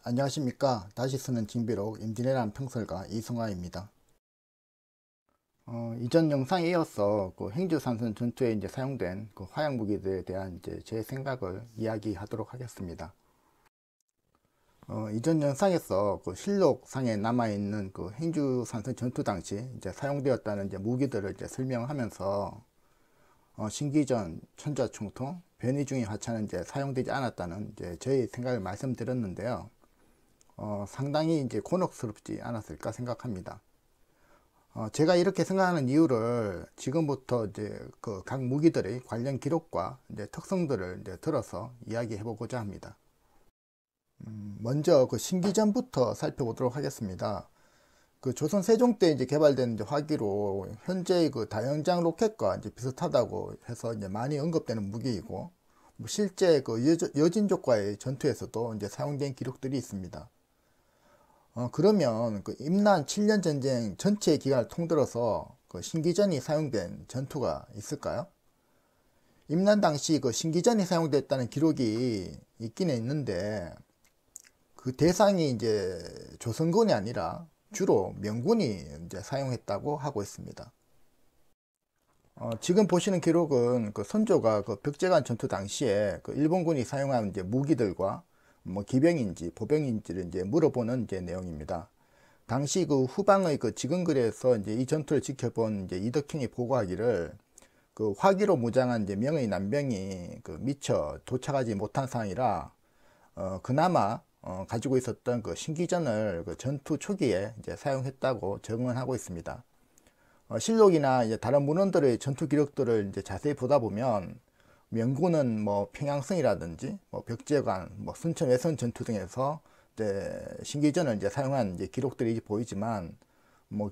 안녕하십니까. 다시 쓰는 징비록 임진왜란 평설가 이승화입니다. 이전 영상에 이어서 그 행주산선 전투에 사용된 그 화약 무기들에 대한 제 생각을 이야기하도록 하겠습니다. 이전 영상에서 그 실록상에 남아있는 그 행주산선 전투 당시 사용되었다는 무기들을 설명하면서 신기전, 천자총통, 변이중의 화차는 사용되지 않았다는 저의 생각을 말씀드렸는데요. 상당히 곤혹스럽지 않았을까 생각합니다. 제가 이렇게 생각하는 이유를 지금부터 그 각 무기들의 관련 기록과 특성들을 들어서 이야기해 보고자 합니다. 먼저 그 신기전부터 살펴보도록 하겠습니다. 그 조선 세종 때 개발된 화기로 현재의 그 다연장 로켓과 비슷하다고 해서 많이 언급되는 무기이고, 실제 그 여진족과의 전투에서도 사용된 기록들이 있습니다. 그러면 그 임난 7년 전쟁 전체 기간을 통틀어서 그 신기전이 사용된 전투가 있을까요? 임난 당시 그 신기전이 사용됐다는 기록이 있기는 있는데, 그 대상이 조선군이 아니라 주로 명군이 사용했다고 하고 있습니다. 지금 보시는 기록은 그 선조가 그 벽제간 전투 당시에 그 일본군이 사용한 무기들과 기병인지 보병인지를 물어보는 내용입니다. 당시 그 후방의 그 지근거리에서 이 전투를 지켜본 이덕형이 보고하기를, 그 화기로 무장한 명의 난병이 그 미처 도착하지 못한 상황이라 그나마 가지고 있었던 그 신기전을 그 전투 초기에 사용했다고 증언하고 있습니다. 실록이나 다른 문헌들의 전투 기록들을 자세히 보다 보면 명군은 평양성이라든지 벽제관, 순천 외선 전투 등에서 신기전을 사용한 기록들이 보이지만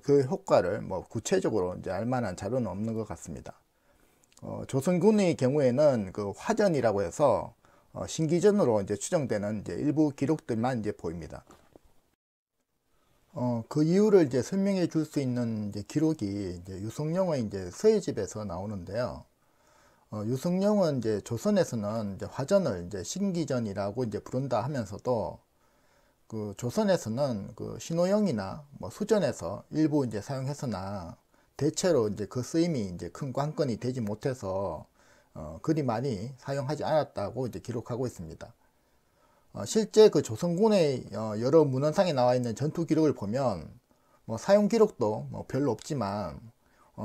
그 효과를 구체적으로 알만한 자료는 없는 것 같습니다. 조선군의 경우에는 그 화전이라고 해서 신기전으로 추정되는 일부 기록들만 보입니다. 그 이유를 설명해 줄 수 있는 기록이 유성룡의 서예집에서 나오는데요. 유성룡은 조선에서는 화전을 신기전이라고 부른다 하면서도, 그 조선에서는 그 신호영이나 수전에서 일부 사용했으나 대체로 그 쓰임이 큰 관건이 되지 못해서 그리 많이 사용하지 않았다고 기록하고 있습니다. 실제 그 조선군의 여러 문헌상에 나와 있는 전투 기록을 보면 사용 기록도 별로 없지만,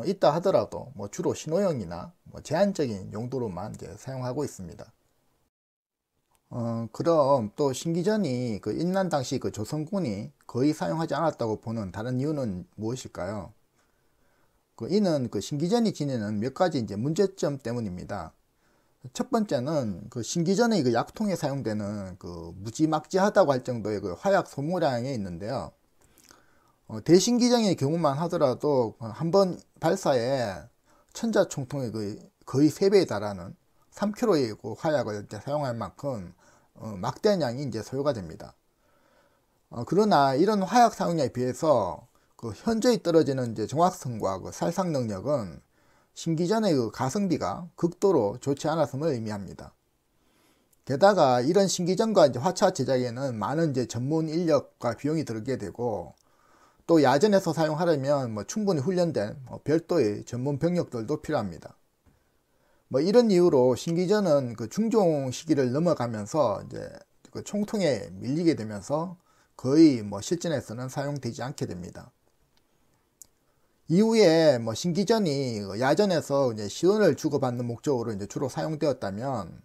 있다 하더라도 주로 신호영이나 제한적인 용도로만 사용하고 있습니다. 그럼 또 신기전이 그 임난 당시 그 조선군이 거의 사용하지 않았다고 보는 다른 이유는 무엇일까요? 이는 그 신기전이 지니는 몇 가지 문제점 때문입니다. 첫 번째는 그 신기전의 그 약통에 사용되는 그 무지막지하다고 할 정도의 그 화약 소모량이 있는데요. 대신기전의 경우만 하더라도 한 번 발사에 천자총통의 거의 3배에 달하는 3kg의 그 화약을 사용할 만큼 막대한 양이 소요가 됩니다. 그러나 이런 화약 사용량에 비해서 그 현저히 떨어지는 정확성과 그 살상 능력은 신기전의 그 가성비가 극도로 좋지 않았음을 의미합니다. 게다가 이런 신기전과 화차 제작에는 많은 전문 인력과 비용이 들게 되고, 또 야전에서 사용하려면 충분히 훈련된 별도의 전문 병력들도 필요합니다. 이런 이유로 신기전은 그 중종 시기를 넘어가면서 그 총통에 밀리게 되면서 거의 실전에서는 사용되지 않게 됩니다. 이후에 신기전이 야전에서 시원을 주고받는 목적으로 주로 사용되었다면,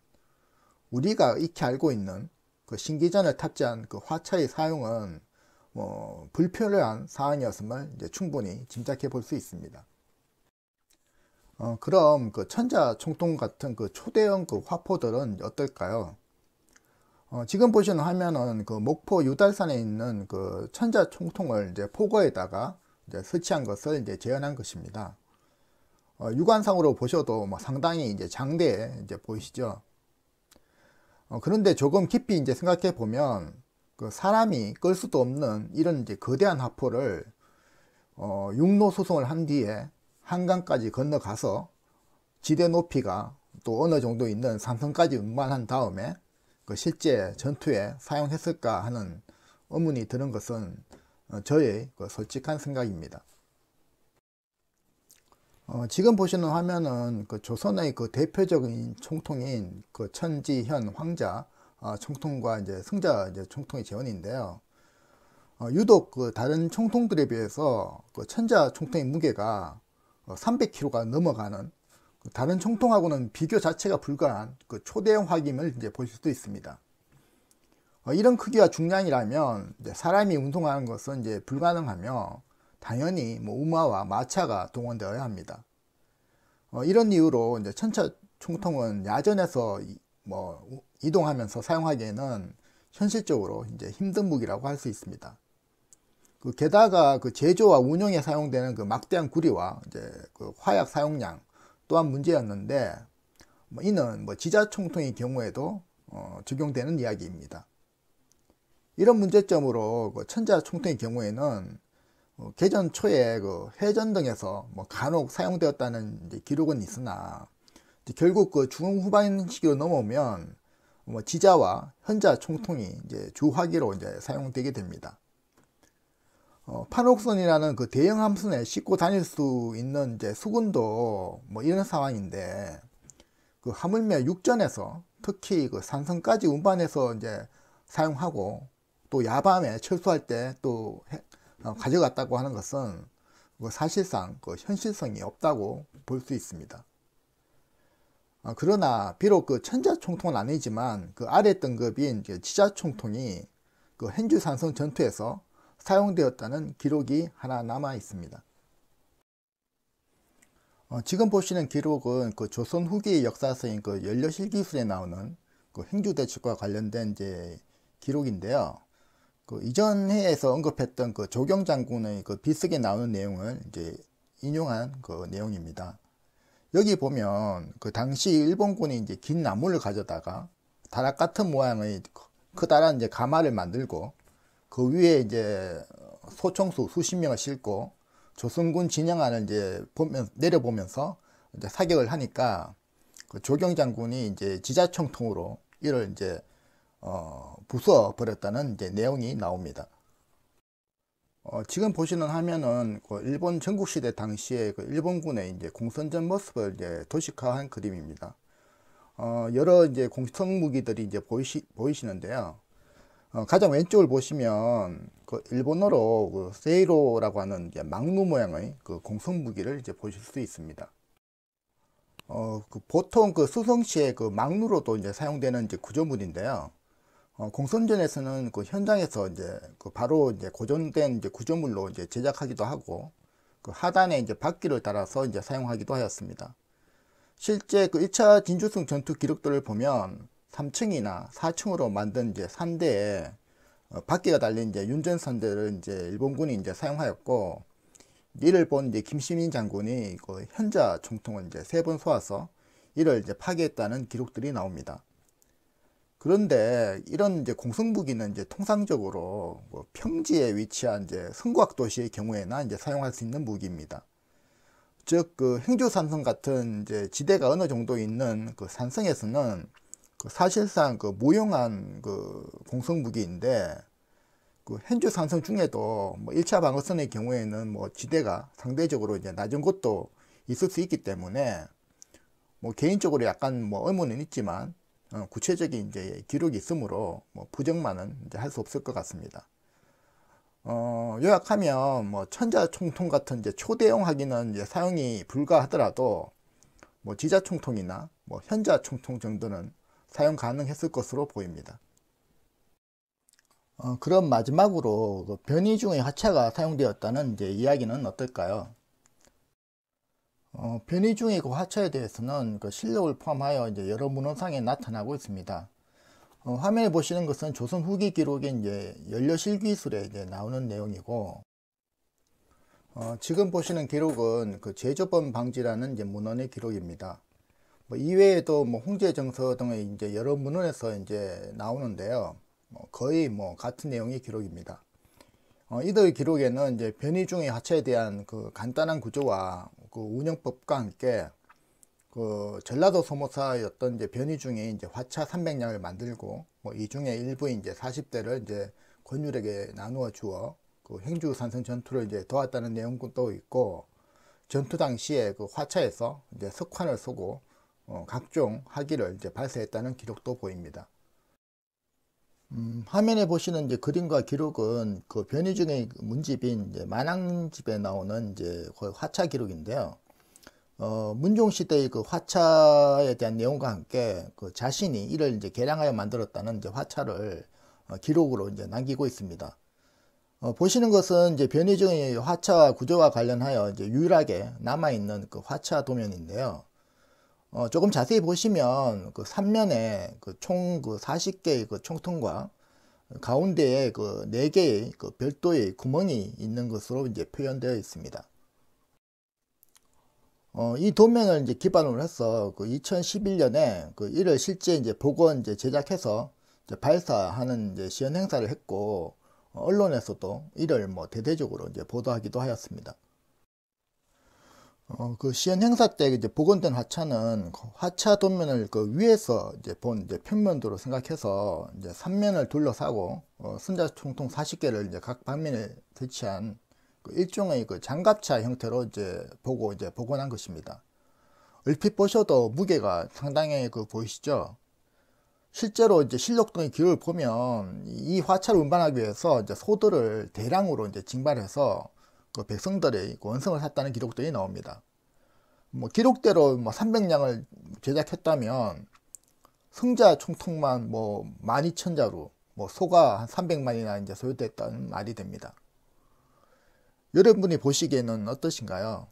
우리가 익히 알고 있는 그 신기전을 탑재한 그 화차의 사용은 불필요한 사항이었음을 충분히 짐작해 볼 수 있습니다. 그럼 그 천자총통 같은 그 초대형 그 화포들은 어떨까요? 지금 보시는 화면은 그 목포 유달산에 있는 그 천자총통을 포거에다가 설치한 것을 재현한 것입니다. 육안상으로 보셔도 상당히 장대해 보이시죠? 그런데 조금 깊이 생각해 보면, 그 사람이 끌 수도 없는 이런 거대한 화포를 육로 수송을 한 뒤에 한강까지 건너가서 지대 높이가 또 어느 정도 있는 산성까지 운반한 다음에 그 실제 전투에 사용했을까 하는 의문이 드는 것은 저의 솔직한 생각입니다. 지금 보시는 화면은 조선의 대표적인 총통인 천지현 황자 총통과 이제 승자 총통의 재원인데요. 유독 다른 총통들에 비해서 천자 총통의 무게가 300kg가 넘어가는 다른 총통하고는 비교 자체가 불가한 초대형 화기임을 이제 보실 수 있습니다. 이런 크기와 중량이라면 사람이 운송하는 것은 이제 불가능하며 당연히 우마와 마차가 동원되어야 합니다. 이런 이유로 이제 천자 총통은 야전에서 이동하면서 사용하기에는 현실적으로 이제 힘든 무기라고 할 수 있습니다. 게다가 제조와 운영에 사용되는 막대한 구리와 이제 화약 사용량 또한 문제였는데 이는 지자 총통의 경우에도 적용되는 이야기입니다. 이런 문제점으로 천자 총통의 경우에는 개전 초에 해전 등에서 간혹 사용되었다는 이제 기록은 있으나 결국 중후반 시기로 넘어오면 지자와 현자 총통이 이제 주화기로 이제 사용되게 됩니다. 판옥선이라는 대형 함선에 싣고 다닐 수 있는 이제 수군도 이런 상황인데 하물며 육전에서 특히 산성까지 운반해서 이제 사용하고 또 야밤에 철수할 때 또 가져갔다고 하는 것은 사실상 현실성이 없다고 볼 수 있습니다. 그러나 비록 천자 총통은 아니지만 아래 등급인 지자 총통이 hen주 산성 전투에서 사용되었다는 기록이 하나 남아 있습니다. 지금 보시는 기록은 조선 후기 역사서인 연려실기술에 나오는 행주대첩과 관련된 이제 기록인데요. 이전 회에서 언급했던 조경 장군의 비석에 나오는 내용을 이제 인용한 내용입니다. 여기 보면 당시 일본군이 이제 긴 나무를 가져다가 다락 같은 모양의 커다란 이제 가마를 만들고 그 위에 이제 소총수 수십 명을 싣고 조선군 진영안을 이제 내려보면서 이제 사격을 하니까 조경 장군이 이제 지자총통으로 이를 이제 부숴 버렸다는 이제 내용이 나옵니다. 지금 보시는 화면은 일본 전국시대 당시에 일본군의 이제 공선전 모습을 이제 도식화한 그림입니다. 여러 이제 공성 무기들이 이제 보이시는데요. 가장 왼쪽을 보시면 일본어로 세이로라고 하는 망루 모양의 공성 무기를 이제 보실 수 있습니다. 보통 수성시에 망루로도 이제 사용되는 이제 구조물인데요. 공선전에서는 현장에서 이제 바로 이제 고정된 이제 구조물로 이제 제작하기도 하고 하단에 이제 바퀴를 달아서 이제 사용하기도 하였습니다. 실제 1차 진주성 전투 기록들을 보면 3층이나 4층으로 만든 이제 산대에 바퀴가 달린 이제 윤전선들을 이제 일본군이 이제 사용하였고, 이를 본 이제 김시민 장군이 현자 총통을 이제 3번 쏘아서 이를 이제 파괴했다는 기록들이 나옵니다. 그런데 이런 이제 공성무기는 이제 통상적으로 평지에 위치한 이제 성곽 도시의 경우에나 이제 사용할 수 있는 무기입니다. 즉 행주산성 같은 이제 지대가 어느 정도 있는 산성에서는 사실상 무용한 공성무기인데, hen주산성 중에도 1차 방어선의 경우에는 지대가 상대적으로 이제 낮은 곳도 있을 수 있기 때문에 개인적으로 약간 의문은 있지만 구체적인 이제 기록이 있으므로 부정만은 이제 할 수 없을 것 같습니다. 요약하면 천자 총통 같은 이제 초대형 화기는 이제 사용이 불가하더라도 지자 총통이나 현자 총통 정도는 사용 가능했을 것으로 보입니다. 그럼 마지막으로 변이 중의 화차가 사용되었다는 이제 이야기는 어떨까요? 변이 중의 화차에 대해서는 실록을 포함하여 이제 여러 문헌상에 나타나고 있습니다. 화면에 보시는 것은 조선 후기 기록인 이제 연려실기술에 이제 나오는 내용이고, 지금 보시는 기록은 제조범 방지라는 이제 문헌의 기록입니다. 이외에도 홍제정서 등의 이제 여러 문헌에서 이제 나오는데요. 거의 같은 내용의 기록입니다. 이들 기록에는 이제 변이 중의 화차에 대한 간단한 구조와 운영법과 함께 전라도 소모사였던 이제 변이 중에 이제 화차 300량을 만들고 이 중에 일부인 이제 40대를 이제 권율에게 나누어 주어 그 행주 산성 전투를 이제 도왔다는 내용도 있고, 전투 당시에 그 화차에서 이제 석환을 쏘고 각종 학위를 이제 발사했다는 기록도 보입니다. 화면에 보시는 이제 그림과 기록은 그 변희중의 문집인 이제 만왕집에 나오는 이제 그 화차 기록인데요. 문종 시대의 그 화차에 대한 내용과 함께 그 자신이 이를 이제 개량하여 만들었다는 이제 화차를 기록으로 이제 남기고 있습니다. 보시는 것은 이제 변희중의 화차 구조와 관련하여 이제 유일하게 남아있는 그 화차 도면인데요. 조금 자세히 보시면 그 3면에 그 총 그 40개의 그 총통과 가운데에 그 4개의 그 별도의 구멍이 있는 것으로 이제 표현되어 있습니다. 이 도면을 이제 기반으로 해서 그 2011년에 그 이를 실제 이제 복원 이제 제작해서 이제 발사하는 이제 시연 행사를 했고, 언론에서도 이를 뭐 대대적으로 이제 보도하기도 하였습니다. 그 시연 행사 때 이제 복원된 화차는 그 화차 도면을 그 위에서 이제 본 이제 평면도로 생각해서 이제 3면을 둘러싸고 승자 총통 40개를 이제 각 방면에 배치한 그 일종의 그 장갑차 형태로 이제 보고 이제 복원한 것입니다. 얼핏 보셔도 무게가 상당히 그 보이시죠? 실제로 이제 실록 등의 기록을 보면 이 화차를 운반하기 위해서 이제 소들을 대량으로 이제 징발해서 그 백성들의 원성을 샀다는 기록들이 나옵니다. 뭐 기록대로 뭐 300량을 제작했다면 승자 총통만 뭐 12,000자루, 뭐 소가 한 300마리나 이제 소요됐다는 말이 됩니다. 여러분이 보시기에는 어떠신가요?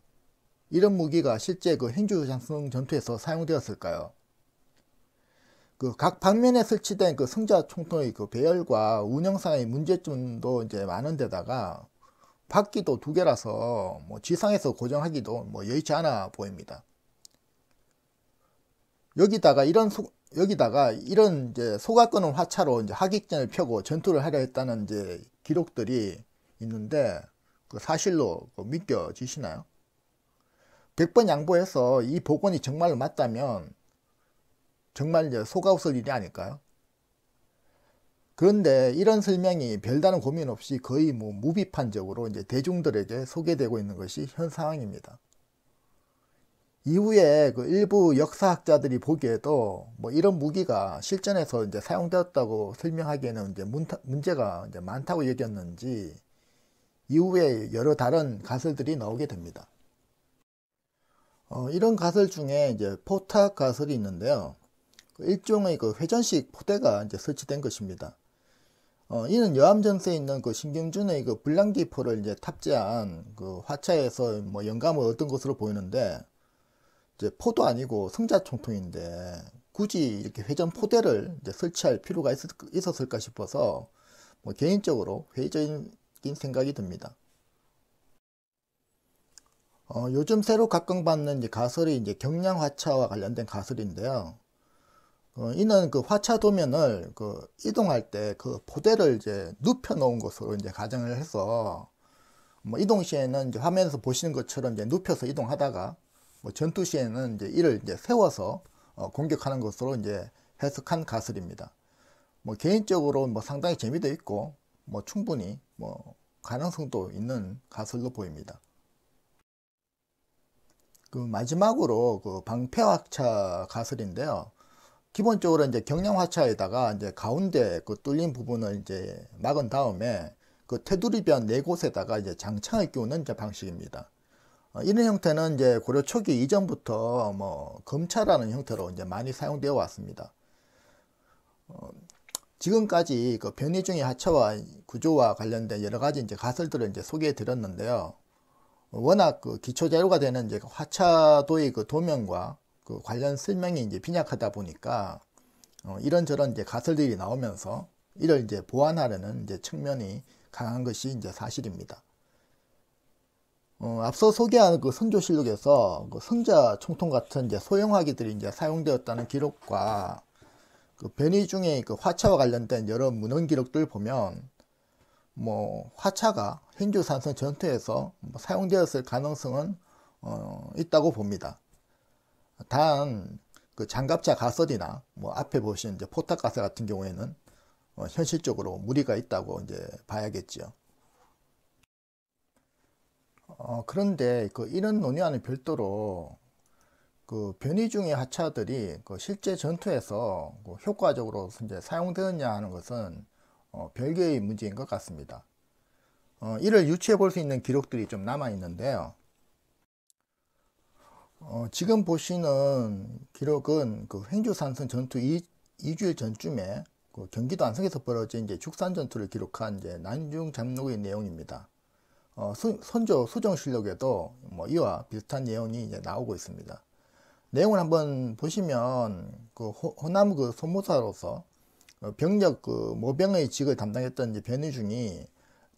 이런 무기가 실제 그 행주산성 전투에서 사용되었을까요? 그 각 방면에 설치된 그 승자 총통의 그 배열과 운영상의 문제점도 이제 많은 데다가 바퀴도 2개라서 뭐 지상에서 고정하기도 뭐 여의치 않아 보입니다. 여기다가 이런 이제 소가 끄는 화차로 이제 하객전을 펴고 전투를 하려 했다는 이제 기록들이 있는데 그 사실로 믿겨지시나요? 100번 양보해서 이 복원이 정말로 맞다면 정말 이제 소가 웃을 일이 아닐까요? 그런데 이런 설명이 별다른 고민 없이 거의 뭐 무비판적으로 이제 대중들에게 소개되고 있는 것이 현 상황입니다. 이후에 그 일부 역사학자들이 보기에도 뭐 이런 무기가 실전에서 이제 사용되었다고 설명하기에는 이제 문제가 이제 많다고 여겼는지 이후에 여러 다른 가설들이 나오게 됩니다. 이런 가설 중에 이제 포탁 가설이 있는데요. 일종의 그 회전식 포대가 이제 설치된 것입니다. 이는 여암전세에 있는 그 신경준의 그 불량기포를 이제 탑재한 그 화차에서 뭐 영감을 얻은 것으로 보이는데, 이제 포도 아니고 승자총통인데 굳이 이렇게 회전 포대를 이제 설치할 필요가 있었을까 싶어서 뭐 개인적으로 회의적인 생각이 듭니다. 요즘 새로 각광받는 이제 가설이 이제 경량화차와 관련된 가설인데요. 이는 그 화차 도면을 그 이동할 때 그 포대를 이제 눕혀 놓은 것으로 이제 가정을 해서 뭐 이동 시에는 이제 화면에서 보시는 것처럼 이제 눕혀서 이동하다가 뭐 전투 시에는 이제 이를 이제 세워서 공격하는 것으로 이제 해석한 가설입니다. 뭐 개인적으로 뭐 상당히 재미도 있고 뭐 충분히 뭐 가능성도 있는 가설로 보입니다. 그 마지막으로 그 방패화차 가설인데요. 기본적으로 이제 경량화차에다가 이제 가운데 그 뚫린 부분을 이제 막은 다음에 그 테두리변 4곳에다가 이제 장창을 끼우는 이제 방식입니다. 이런 형태는 이제 고려 초기 이전부터 뭐 검차라는 형태로 이제 많이 사용되어 왔습니다. 지금까지 그 변희중의 하차와 구조와 관련된 여러 가지 이제 가설들을 이제 소개해 드렸는데요. 워낙 그 기초 자료가 되는 이제 화차도의 그 도면과 그 관련 설명이 이제 빈약하다 보니까 이런저런 이제 가설들이 나오면서 이를 이제 보완하려는 이제 측면이 강한 것이 이제 사실입니다. 앞서 소개한 그 선조실록에서 그 승자 총통 같은 이제 소형화기들이 이제 사용되었다는 기록과 그 변희중의 그 화차와 관련된 여러 문헌 기록들 보면 뭐 화차가 행주산성 전투에서 뭐 사용되었을 가능성은 있다고 봅니다. 단 그 장갑차 가설이나 뭐 앞에 보신 이제 포탁 가설 같은 경우에는 현실적으로 무리가 있다고 이제 봐야겠죠. 그런데 이런 논의와는 별도로 변이 중의 하차들이 실제 전투에서 효과적으로 이제 사용되었냐 하는 것은 별개의 문제인 것 같습니다. 이를 유추해 볼 수 있는 기록들이 좀 남아 있는데요. 지금 보시는 기록은 횡주산성 전투 2주일 전쯤에 경기도 안성에서 벌어진 이제 죽산 전투를 기록한 이제 난중 잠록의 내용입니다. 선조 수정실록에도 이와 비슷한 내용이 이제 나오고 있습니다. 내용을 한번 보시면 호남 소모사로서 병력 모병의 직을 담당했던 이제 변희중이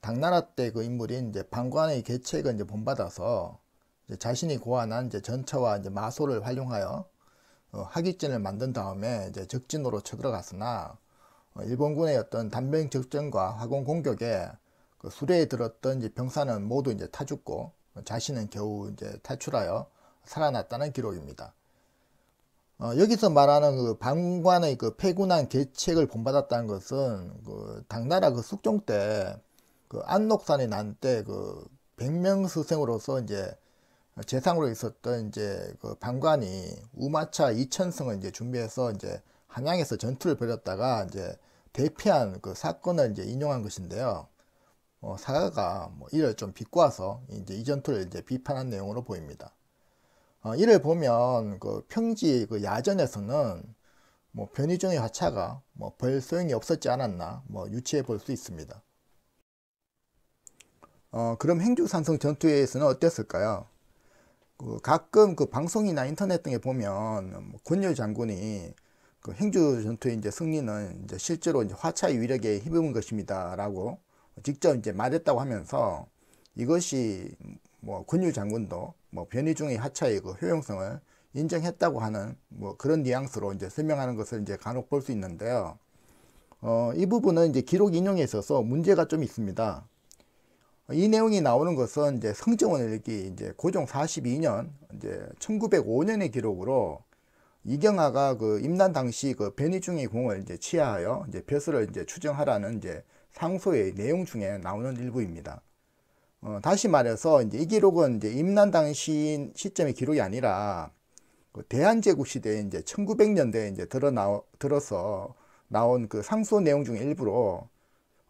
당나라 때 인물인 이제 방관의 계책을 이제 본받아서 이제 자신이 고안한 이제 전차와 이제 마소를 활용하여 하깃진을 만든 다음에 이제 적진으로 쳐들어갔으나 일본군의 어떤 단병 적전과 화공 공격에 수레에 들었던 이제 병사는 모두 이제 타 죽고 자신은 겨우 이제 탈출하여 살아났다는 기록입니다. 여기서 말하는 방관의 패군한 계책을 본받았다는 것은 당나라 숙종 때 안록산에 난 때 백명스승으로서 이제 재상으로 있었던 이제 방관이 우마차 2000승을 이제 준비해서 이제 한양에서 전투를 벌였다가 이제 대피한 사건을 이제 인용한 것인데요. 사가가 이를 좀 비꼬아서 이제 이 전투를 이제 비판한 내용으로 보입니다. 이를 보면 평지 야전에서는 변희중의 하차가 별 소용이 없었지 않았나 유추해 볼 수 있습니다. 그럼 횡주산성 전투에서는 어땠을까요? 가끔 방송이나 인터넷 등에 보면 권율 장군이 횡주 전투의 이제 승리는 이제 실제로 이제 화차의 위력에 힘입은 것입니다라고 직접 이제 말했다고 하면서 이것이 권율 장군도 변희중의 하차의 효용성을 인정했다고 하는 그런 뉘앙스로 이제 설명하는 것을 이제 간혹 볼 수 있는데요. 이 부분은 이제 기록 인용에 있어서 문제가 좀 있습니다. 이 내용이 나오는 것은 이제 성정원일기 이제 고종 42년 이제 1905년의 기록으로 이경하가 임난 당시 변희중의 공을 이제 취하하여 이제 벼슬을 이제 추정하라는 이제 상소의 내용 중에 나오는 일부입니다. 다시 말해서 이제 이 기록은 이제 임난 당시 시점의 기록이 아니라 대한제국 시대에 이제 1900년대에 이제 들어서 나온 상소 내용 중에 일부로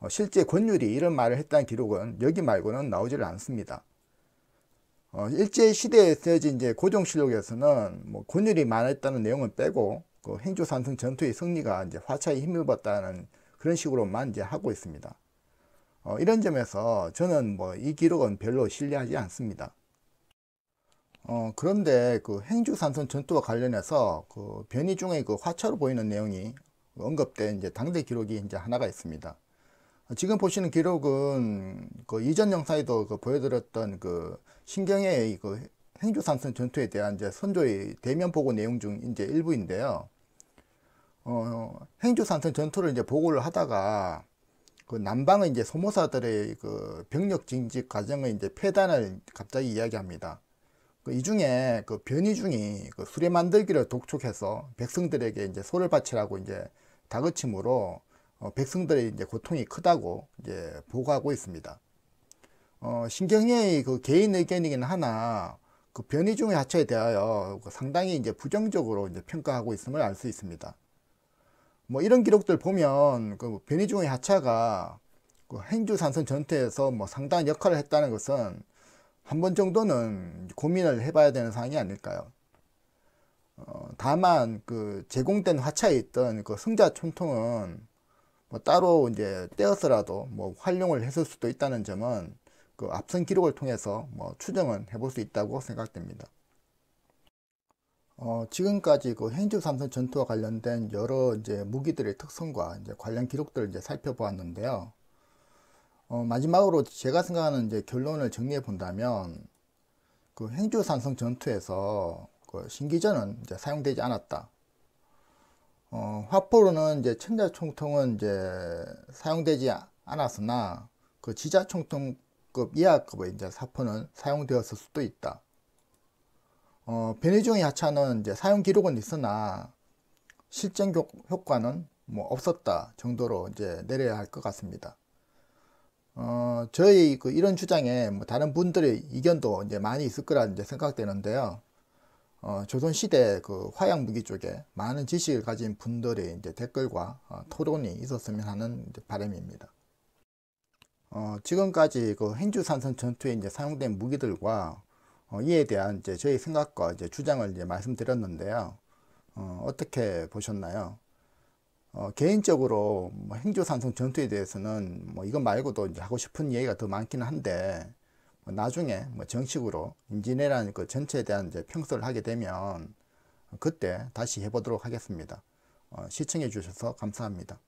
실제 권율이 이런 말을 했다는 기록은 여기 말고는 나오지를 않습니다. 일제 시대에 쓰여진 이제 고종실록에서는 권율이 말했다는 내용은 빼고 횡주산성 전투의 승리가 이제 화차에 힘입었다는 그런 식으로만 이제 하고 있습니다. 이런 점에서 저는 이 기록은 별로 신뢰하지 않습니다. 그런데 횡주산성 전투와 관련해서 변희중의 화차로 보이는 내용이 언급된 이제 당대 기록이 이제 하나가 있습니다. 지금 보시는 기록은 이전 영상에도 보여드렸던 신경의 횡주산성 전투에 대한 이제 선조의 대면 보고 내용 중 이제 일부인데요. 횡주산성 전투를 이제 보고를 하다가 남방의 이제 소모사들의 병력 징집 과정의 이제 폐단을 갑자기 이야기합니다. 이 중에 변희중이 수레 만들기를 독촉해서 백성들에게 이제 소를 바치라고 이제 다그침으로 백성들의 이제 고통이 크다고 이제 보고하고 있습니다. 신경의 개인 의견이긴 하나 변희중의 하차에 대하여 상당히 이제 부정적으로 이제 평가하고 있음을 알 수 있습니다. 이런 기록들 보면 변희중의 하차가 횡주산성 전투에서 상당한 역할을 했다는 것은 한 번 정도는 고민을 해봐야 되는 사항이 아닐까요? 다만 제공된 화차에 있던 승자 촌통은 따로 이제 떼어서라도 활용을 했을 수도 있다는 점은 앞선 기록을 통해서 추정은 해볼 수 있다고 생각됩니다. 지금까지 횡주산성 전투와 관련된 여러 이제 무기들의 특성과 이제 관련 기록들을 이제 살펴보았는데요. 마지막으로 제가 생각하는 이제 결론을 정리해 본다면 횡주산성 전투에서 신기전은 이제 사용되지 않았다. 화포로는 이제 천자총통은 이제 사용되지 않았으나 지자총통급 이하급의 이제 사포는 사용되었을 수도 있다. 변희중의 하차는 이제 사용 기록은 있으나 실전 효과는 뭐 없었다 정도로 이제 내려야 할 것 같습니다. 저희 그 이런 주장에 뭐 다른 분들의 이견도 이제 많이 있을 거라 이제 생각되는데요. 조선시대 그 화약 무기 쪽에 많은 지식을 가진 분들의 이제 댓글과 토론이 있었으면 하는 이제 바람입니다. 지금까지 그 행주산성 전투에 이제 사용된 무기들과 이에 대한 이제 저희 생각과 이제 주장을 이제 말씀드렸는데요. 어떻게 보셨나요? 개인적으로 뭐 행주산성 전투에 대해서는 뭐 이것 말고도 이제 하고 싶은 얘기가 더 많기는 한데 뭐 나중에 뭐 정식으로 임진왜란 그 전체에 대한 이제 평서를 하게 되면 그때 다시 해보도록 하겠습니다. 시청해 주셔서 감사합니다.